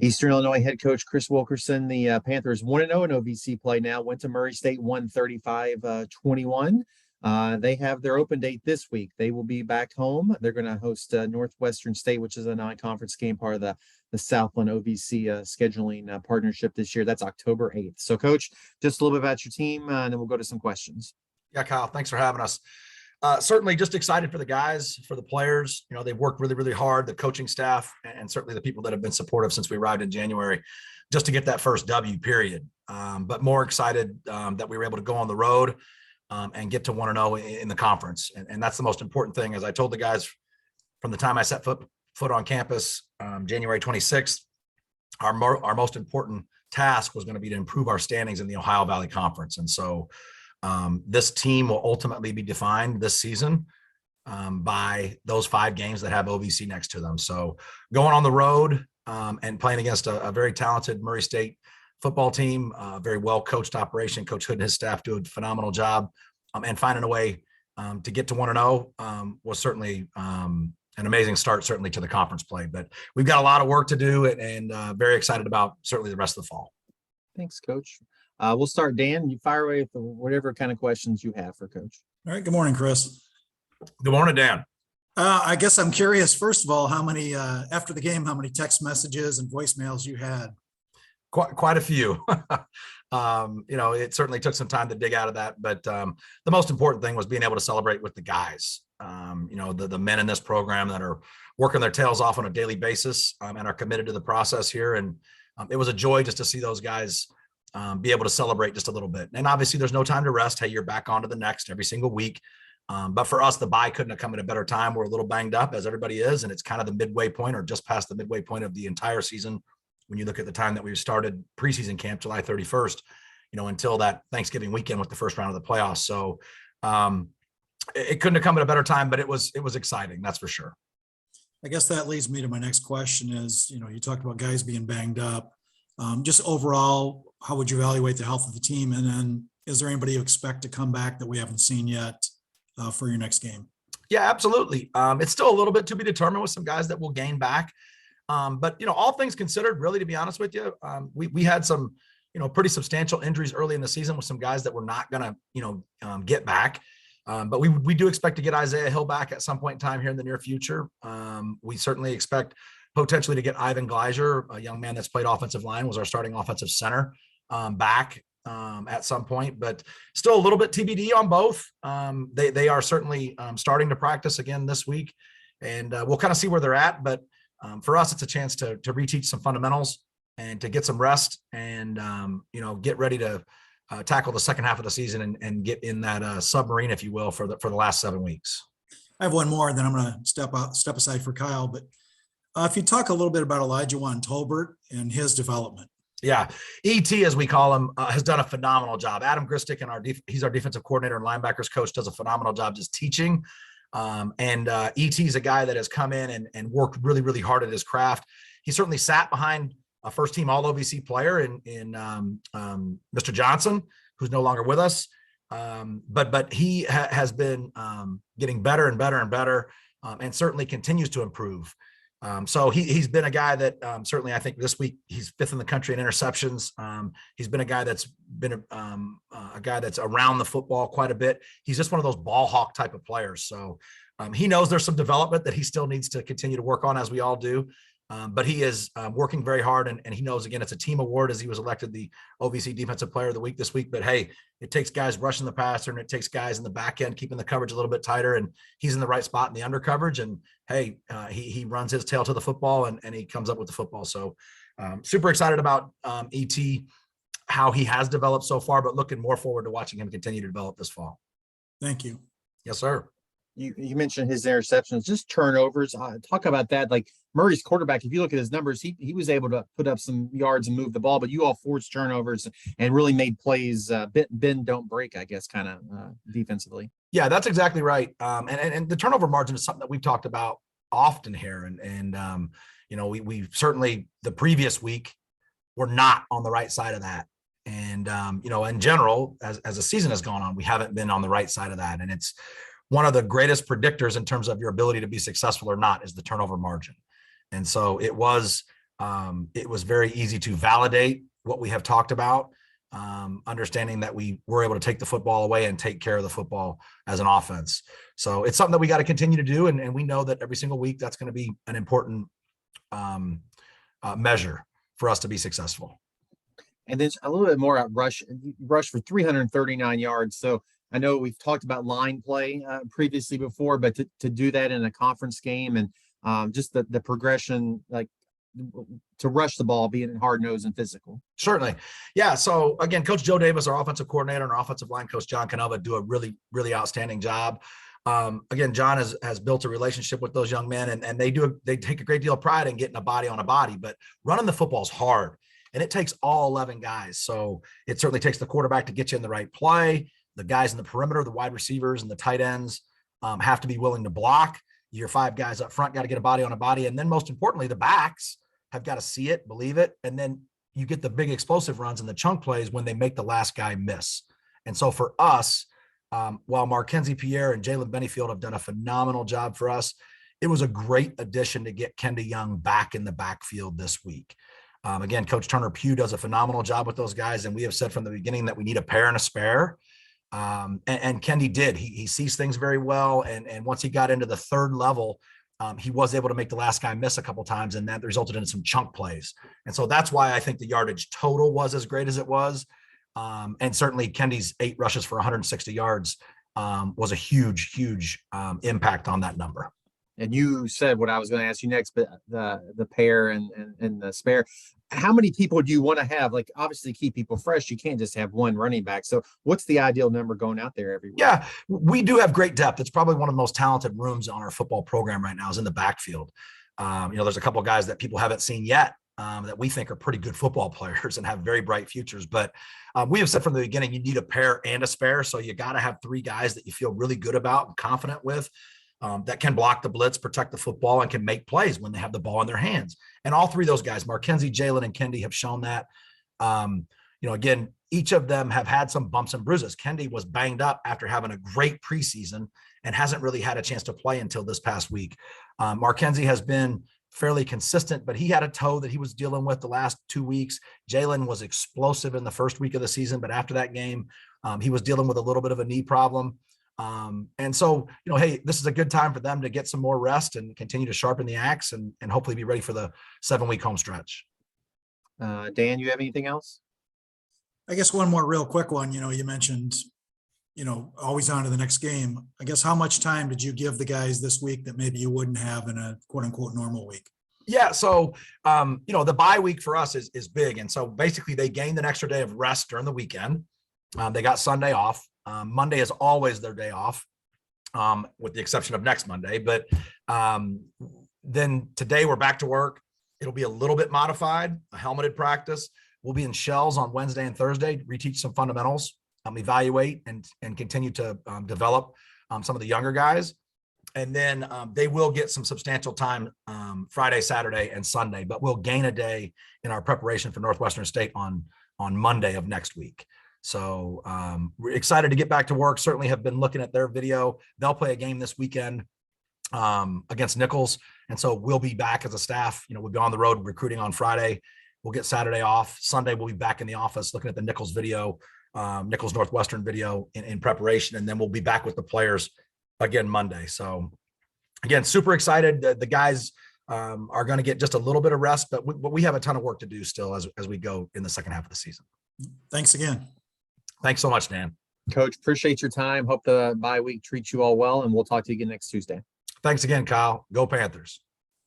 Eastern Illinois head coach Chris Wilkerson. The Panthers 1-0 in OVC play now. Went to Murray State 135-21. They have their open date this week. They will be back home. They're going to host Northwestern State, which is a non-conference game, part of the Southland OVC scheduling partnership this year. That's October 8th. So, Coach, just a little bit about your team, and then we'll go to some questions. Yeah, Kyle, thanks for having us. Certainly just excited for the guys, for the players. You know, they've worked really, really hard, the coaching staff, and certainly the people that have been supportive since we arrived in January, just to get that first W, period. But more excited that we were able to go on the road and get to 1-0 in the conference. And that's the most important thing. As I told the guys from the time I set foot on campus, January 26th, our most important task was going to be to improve our standings in the Ohio Valley Conference. And so this team will ultimately be defined this season by those 5 games that have OVC next to them. So going on the road and playing against a very talented Murray State football team, very well-coached operation. Coach Hood and his staff do a phenomenal job, and finding a way to get to 1-0 was certainly an amazing start, certainly to the conference play. But we've got a lot of work to do, and very excited about certainly the rest of the fall. Thanks, Coach. We'll start, Dan. You fire away with whatever kind of questions you have for Coach. All right. Good morning, Chris. Good morning, Dan. I guess I'm curious, first of all, how many, after the game, how many text messages and voicemails you had? Quite a few. It certainly took some time to dig out of that, but the most important thing was being able to celebrate with the guys. The men in this program that are working their tails off on a daily basis and are committed to the process here. And it was a joy just to see those guys be able to celebrate just a little bit. And obviously there's no time to rest. Hey, you're back on to the next every single week. But for us, the bye couldn't have come at a better time. We're a little banged up, as everybody is, and it's kind of the midway point or just past the midway point of the entire season. When you look at the time that we started preseason camp, July 31st, until that Thanksgiving weekend with the first round of the playoffs. So it couldn't have come at a better time, but it was exciting. That's for sure. I guess that leads me to my next question is, you talked about guys being banged up. Just overall, how would you evaluate the health of the team? And then is there anybody you expect to come back that we haven't seen yet for your next game? Yeah, absolutely. It's still a little bit to be determined with some guys that will gain back. But, all things considered, really, to be honest with you, we had some, pretty substantial injuries early in the season with some guys that were not going to, get back. But we do expect to get Isaiah Hill back at some point in time here in the near future. We certainly expect potentially to get Ivan Gleiser, a young man that's played offensive line, was our starting offensive center, back at some point, but still a little bit TBD on both. They are certainly starting to practice again this week, and we'll kind of see where they're at. But for us, it's a chance to reteach some fundamentals and to get some rest and, get ready to tackle the second half of the season and get in that submarine, if you will, for the last 7 weeks. I have one more, and then I'm going to step aside for Kyle. But if you talk a little bit about Juan Tolbert and his development. Yeah. ET, as we call him, has done a phenomenal job. Adam Gristick, he's our defensive coordinator and linebackers coach, does a phenomenal job just teaching. And ET is a guy that has come in and worked really, really hard at his craft. He certainly sat behind a first-team All-OVC player in Mr. Johnson, who's no longer with us. But he has been getting better and better and better, and certainly continues to improve. So he's been a guy that certainly, I think this week he's 5th in the country in interceptions. He's been a guy that's been a guy that's around the football quite a bit. He's just one of those ball hawk type of players. So he knows there's some development that he still needs to continue to work on, as we all do. But he is working very hard, and he knows, again, it's a team award, as he was elected the OVC Defensive Player of the Week this week. But hey, it takes guys rushing the passer, and it takes guys in the back end keeping the coverage a little bit tighter, and he's in the right spot in the under coverage. And hey, he runs his tail to the football, and he comes up with the football. So super excited about ET, how he has developed so far, but looking more forward to watching him continue to develop this fall. Thank you. Yes, sir. You mentioned his interceptions, just turnovers. Talk about that. Like Murray's quarterback, if you look at his numbers, he was able to put up some yards and move the ball, but you all forced turnovers and really made plays, bend, don't break, I guess, kind of defensively. Yeah, that's exactly right. And the turnover margin is something that we've talked about often here. And we certainly, the previous week, were not on the right side of that. And, in general, as the season has gone on, we haven't been on the right side of that. And it's one of the greatest predictors in terms of your ability to be successful or not is the turnover margin. And so it was It was very easy to validate what we have talked about, understanding that we were able to take the football away and take care of the football as an offense. So it's something that we got to continue to do. And we know that every single week, that's going to be an important measure for us to be successful. And then a little bit more at rush for 339 yards. So I know we've talked about line play previously before, but to do that in a conference game and just the progression, like to rush the ball, being hard-nosed and physical. Certainly. Yeah. So again, Coach Joe Davis, our offensive coordinator, and our offensive line coach, John Canova, do a really, really outstanding job. Again, John has built a relationship with those young men, and they take a great deal of pride in getting a body on a body, but running the football is hard, and it takes all 11 guys. So it certainly takes the quarterback to get you in the right play. The guys in the perimeter, the wide receivers and the tight ends have to be willing to block. Your 5 guys up front got to get a body on a body. And then most importantly, the backs have got to see it, believe it. And then you get the big explosive runs and the chunk plays when they make the last guy miss. And so for us, while Markenzie Pierre and Jalen Bennyfield have done a phenomenal job for us, it was a great addition to get Kendi Young back in the backfield this week. Again, Coach Turner Pugh does a phenomenal job with those guys. And we have said from the beginning that we need a pair and a spare. And Kendi did. He sees things very well. And once he got into the third level, he was able to make the last guy miss a couple of times, and that resulted in some chunk plays. And so that's why I think the yardage total was as great as it was. And certainly Kendi's 8 rushes for 160 yards was a huge, huge impact on that number. And you said what I was going to ask you next, but the pair and the spare. How many people do you want to have? Like, obviously, keep people fresh. You can't just have one running back. So what's the ideal number going out there every week? Yeah, we do have great depth. It's probably one of the most talented rooms on our football program right now is in the backfield. There's a couple of guys that people haven't seen yet that we think are pretty good football players and have very bright futures. But we have said from the beginning, you need a pair and a spare. So you got to have 3 guys that you feel really good about and confident with. That can block the blitz, protect the football, and can make plays when they have the ball in their hands. And all 3 of those guys, Markenzie, Jalen, and Kendi, have shown that. Again, each of them have had some bumps and bruises. Kendi was banged up after having a great preseason and hasn't really had a chance to play until this past week. Markenzie has been fairly consistent, but he had a toe that he was dealing with the last 2 weeks. Jalen was explosive in the first week of the season, but after that game, he was dealing with a little bit of a knee problem. And so, hey, this is a good time for them to get some more rest and continue to sharpen the axe and hopefully be ready for the 7-week home stretch. Dan, you have anything else? I guess one more real quick one. You mentioned, always on to the next game. I guess how much time did you give the guys this week that maybe you wouldn't have in a quote unquote normal week? Yeah. So, the bye week for us is big. And so basically they gained an extra day of rest during the weekend. They got Sunday off. Monday is always their day off, with the exception of next Monday. But then today we're back to work. It'll be a little bit modified, a helmeted practice. We'll be in shells on Wednesday and Thursday, reteach some fundamentals, evaluate and continue to develop some of the younger guys. And then they will get some substantial time Friday, Saturday, and Sunday, but we'll gain a day in our preparation for Northwestern State on Monday of next week. So we're excited to get back to work. Certainly have been looking at their video. They'll play a game this weekend against Nichols. And so we'll be back as a staff. We'll be on the road recruiting on Friday. We'll get Saturday off. Sunday, we'll be back in the office looking at the Nichols video, Nichols Northwestern video in preparation. And then we'll be back with the players again Monday. So again, super excited. The guys are going to get just a little bit of rest, but we have a ton of work to do still as we go in the second half of the season. Thanks again. Thanks so much, Dan. Coach, appreciate your time. Hope the bye week treats you all well, and we'll talk to you again next Tuesday. Thanks again, Kyle. Go Panthers.